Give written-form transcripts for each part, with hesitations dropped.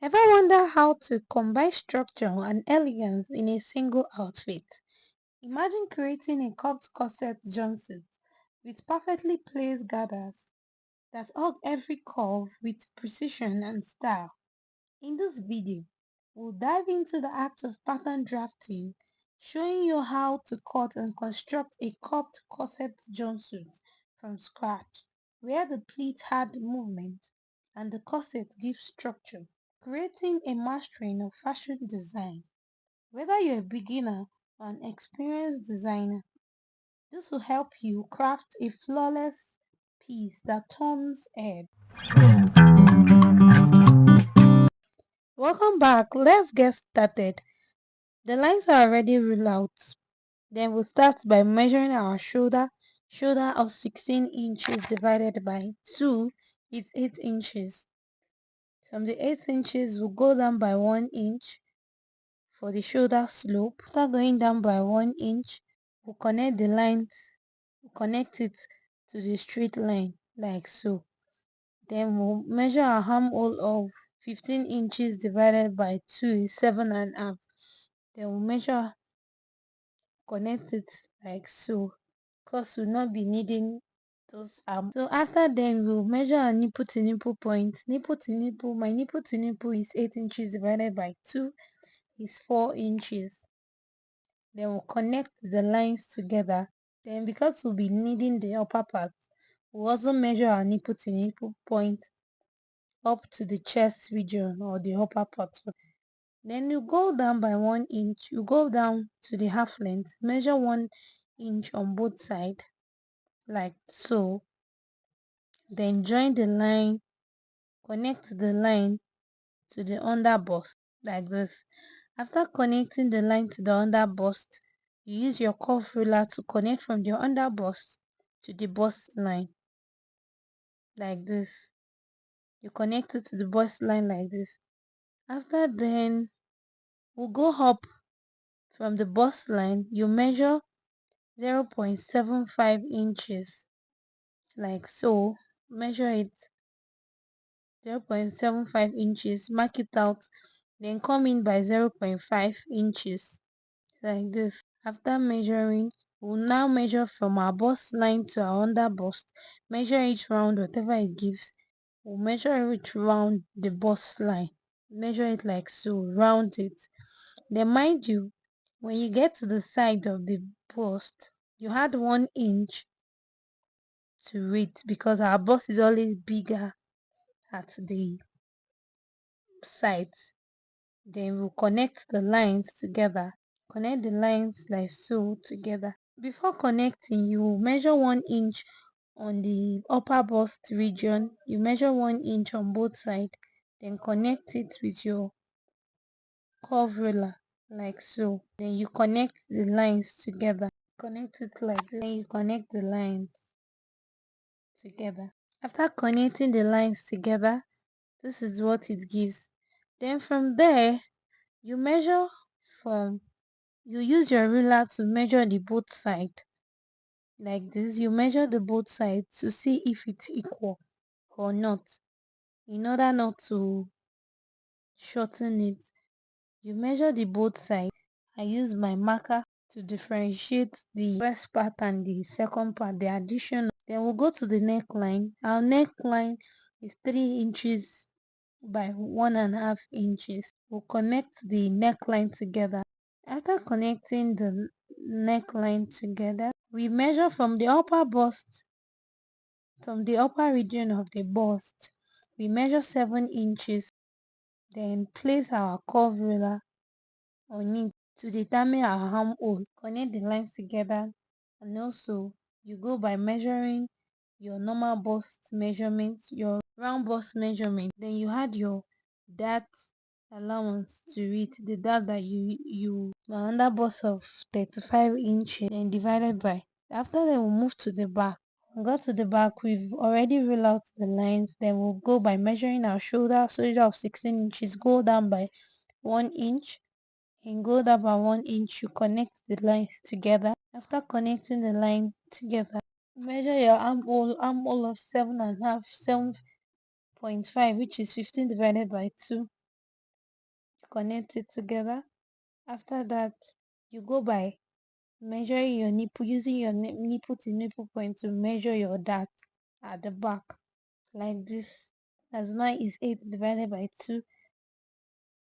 Ever wonder how to combine structure and elegance in a single outfit? Imagine creating a cupped corset jumpsuit with perfectly placed gathers that hug every curve with precision and style. In this video, we'll dive into the act of pattern drafting, showing you how to cut and construct a cupped corset jumpsuit from scratch, where the pleats add movement and the corset gives structure, creating a mastering of fashion design. Whether you're a beginner or an experienced designer, this will help you craft a flawless piece that turns head. Welcome back. Let's get started. The lines are already ruled out. Then we'll start by measuring our shoulder of 16 inches divided by 2 is 8 inches. From the 8 inches, we'll go down by 1 inch for the shoulder slope. After going down by 1 inch, we'll connect it to the straight line like so. Then we'll measure our armhole of 15 inches divided by 2 is 7.5. Then we'll connect it like so, because we'll not be needing those arms. So after then, we'll measure our nipple to nipple point. Nipple to nipple, my nipple to nipple is 8 inches divided by 2 is 4 inches. Then we'll connect the lines together. Then because we'll be needing the upper part, we'll also measure our nipple to nipple point up to the chest region or the upper part. Then you go down by 1 inch, you go down to the half length, measure 1 inch on both sides like so. Then join the line, connect the line to the under bust like this. After connecting the line to the under bust, you use your curve ruler to connect from the under bust to the bust line like this. You connect it to the bust line like this. After then, we'll go up from the bust line. You measure 0.75 inches like so. Measure it 0.75 inches, mark it out, then come in by 0.5 inches like this. After measuring, we'll now measure from our bust line to our under bust. Measure each round whatever it gives. We'll measure each round the bust line. Measure it like so, round it. Then mind you, when you get to the side of the bust, you add 1 inch to it because our bust is always bigger at the sides. Then we'll connect the lines together. Connect the lines like so together. Before connecting, you measure 1 inch on the upper bust region. You measure 1 inch on both sides. Then connect it with your curve ruler like so. Then you connect the lines together. Connect it like this. Then you connect the lines together. After connecting the lines together, this is what it gives. Then from there, you measure from you use your ruler to measure the both sides like this. You measure the both sides to see if it's equal or not, in order not to shorten it. You measure the both sides. I use my marker to differentiate the first part and the second part, the addition. Then we'll go to the neckline. Our neckline is 3 inches by 1.5 inches. We'll connect the neckline together. After connecting the neckline together, we measure from the upper bust, from the upper region of the bust, we measure 7 inches, then place our curve ruler on it to determine our armhole. Connect the lines together, and also you go by measuring your normal bust measurement, your round bust measurement. Then you add your dart allowance to it, the dart that you under bust of 35 inches, then divided by. After that, we'll move to the back. Got to the back, we've already ruled out the lines. Then we'll go by measuring our shoulder of 16 inches, go down by 1 inch, and go down by 1 inch. You connect the lines together. After connecting the line together, measure your armhole of 7.5, 7.5, which is 15 divided by 2. connect it together. After that, you go by measuring your nipple, using your nipple to nipple point to measure your dart at the back, like this. As 9 is 8 divided by 2,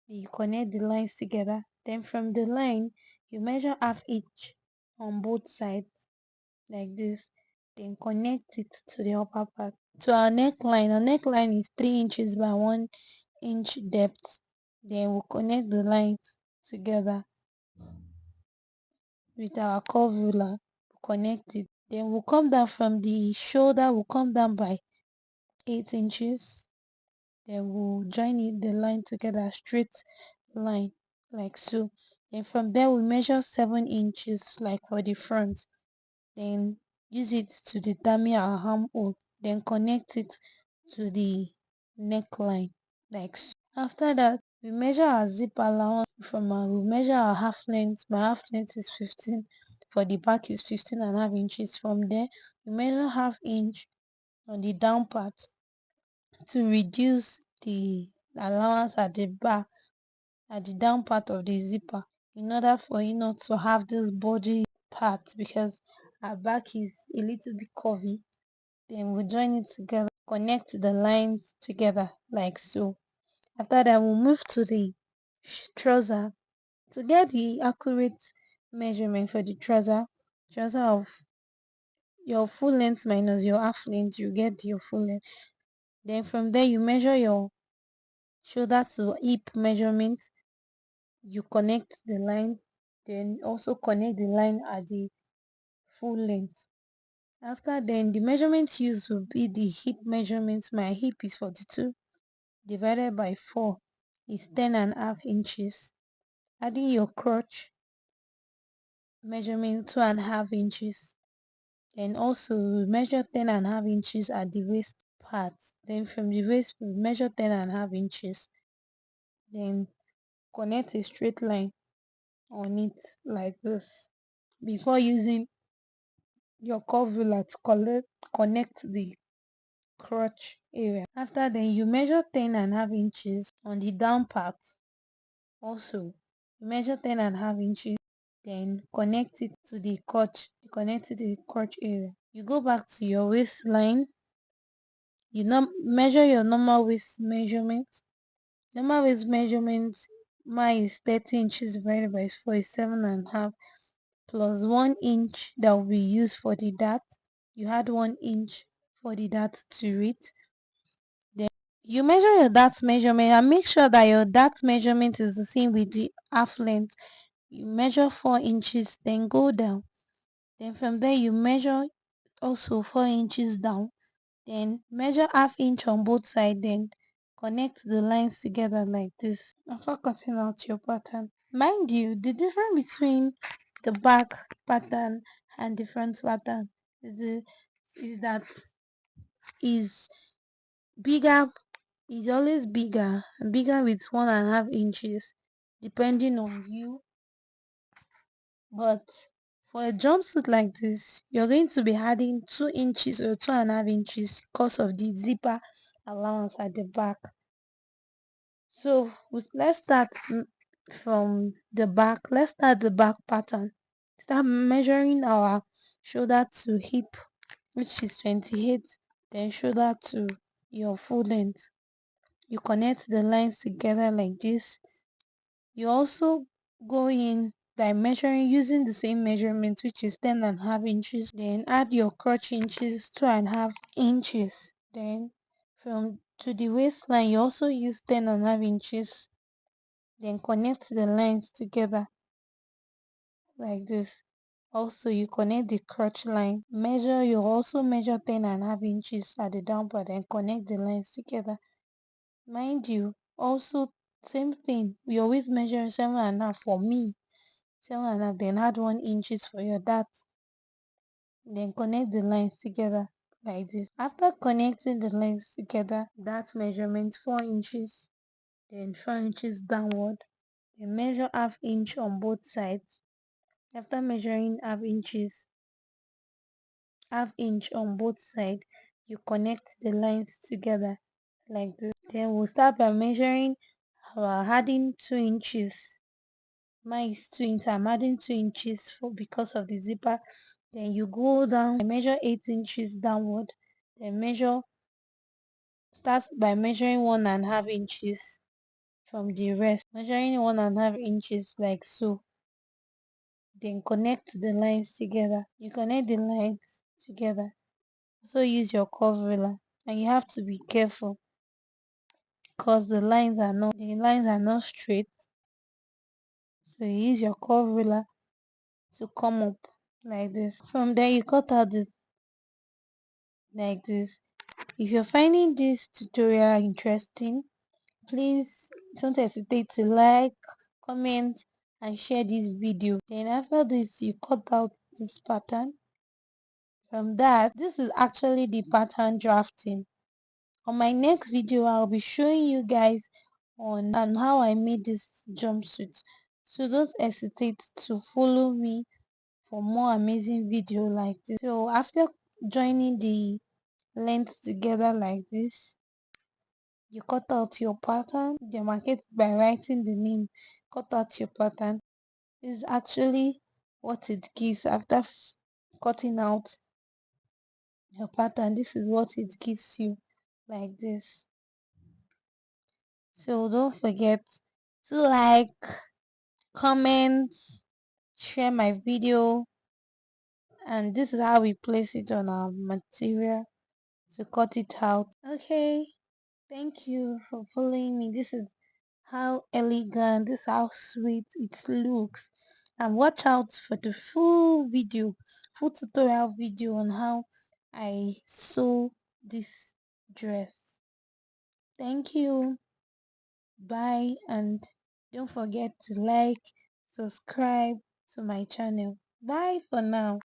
you connect the lines together. Then from the line, you measure half inch on both sides, like this. Then connect it to the upper part. To our neckline, is 3 inches by 1 inch depth. Then we'll connect the lines together with our curve ruler. We'll connect it. Then we'll come down from the shoulder, we'll come down by 8 inches. Then we'll join the line together, straight line, like so. Then from there we measure 7 inches, like for the front. Then use it to determine our armhole. Then connect it to the neckline, like so. After that, we measure our zip allowance from we measure our half length. My half length is 15. For the back is 15.5 inches. From there, we measure half inch on the down part to reduce the allowance at the back, at the down part of the zipper, in order for you not to have this body part, because our back is a little bit curvy. Then we'll join it together, connect the lines together, like so. After that, we'll move to the trouser. To get the accurate measurement for the trouser of your full length minus your half length, you get your full length. Then from there, you measure your shoulder to hip measurement. You connect the line, then also connect the line at the full length. After then, the measurement used will be the hip measurement. My hip is 42 divided by 4 is 10.5 inches. Adding your crotch measurement 2.5 inches. Then also we measure 10.5 inches at the waist part. Then from the waist we measure 10.5 inches. Then connect a straight line on it, like this, before using your curve ruler to connect the crotch area. After then, you measure 10.5 inches on the down part. Also, you measure 10.5 inches, then connect it to the crotch area. You go back to your waistline. You measure your normal waist measurement. Normal waist measurement, mine is 30 inches divided by 4 is 7.5, plus 1 inch that will be used for the dart. You add 1 inch for the dart to it. Then you measure your dart measurement and make sure that your dart measurement is the same with the half length. You measure 4 inches, then go down. Then from there you measure also 4 inches down. Then measure half inch on both sides. Then connect the lines together, like this. After cutting out your pattern, mind you, the difference between the back pattern and the front pattern is that is bigger, is always bigger and bigger with 1.5 inches, depending on you. But for a jumpsuit like this, you're going to be adding 2 inches or 2.5 inches because of the zipper allowance at the back. So let's start from the back. Let's start the back pattern. Start measuring our shoulder to hip, which is 28. Then shoulder to your full length. You connect the lines together like this. You also go in by measuring using the same measurement, which is 10.5 inches. Then add your crotch inches, 2.5 inches. Then from to the waistline, you also use 10.5 inches. Then connect the lines together like this. Also, you connect the crotch line. You also measure 10.5 inches at the down part and connect the lines together. Mind you, also same thing. We always measure 7.5 for me. 7.5, then add 1 inches for your dart. Then connect the lines together like this. After connecting the lines together, that measurement 4 inches, then 4 inches downward. Then measure half inch on both sides. After measuring half inch on both sides, you connect the lines together like this. Then we'll start by measuring about adding 2 inches. Mine is 2 inches. I'm adding 2 inches for because of the zipper. Then you go down, measure 8 inches downward. Then start by measuring 1.5 inches from the rest. Measuring 1.5 inches like so. Then connect the lines together. You connect the lines together. So use your curve ruler, and you have to be careful because the lines are not straight. So you use your curve ruler to come up like this. From there you cut out this like this. If you're finding this tutorial interesting, please don't hesitate to like, comment, and share this video. Then after this, you cut out this pattern. From that, this is actually the pattern drafting. On my next video, I'll be showing you guys on how I made this jumpsuit. So don't hesitate to follow me for more amazing video like this. So after joining the length together like this, you cut out your pattern. You mark it by writing the name. Cut out your pattern. This is actually what it gives after cutting out your pattern. This is what it gives you like this. So don't forget to like, comment, share my video, and this is how we place it on our material to cut it out. Okay, thank you for following me. This is how elegant, this is how sweet it looks. And watch out for the full tutorial video on how I sew this dress. Thank you. Bye, and don't forget to like, subscribe to my channel. Bye for now.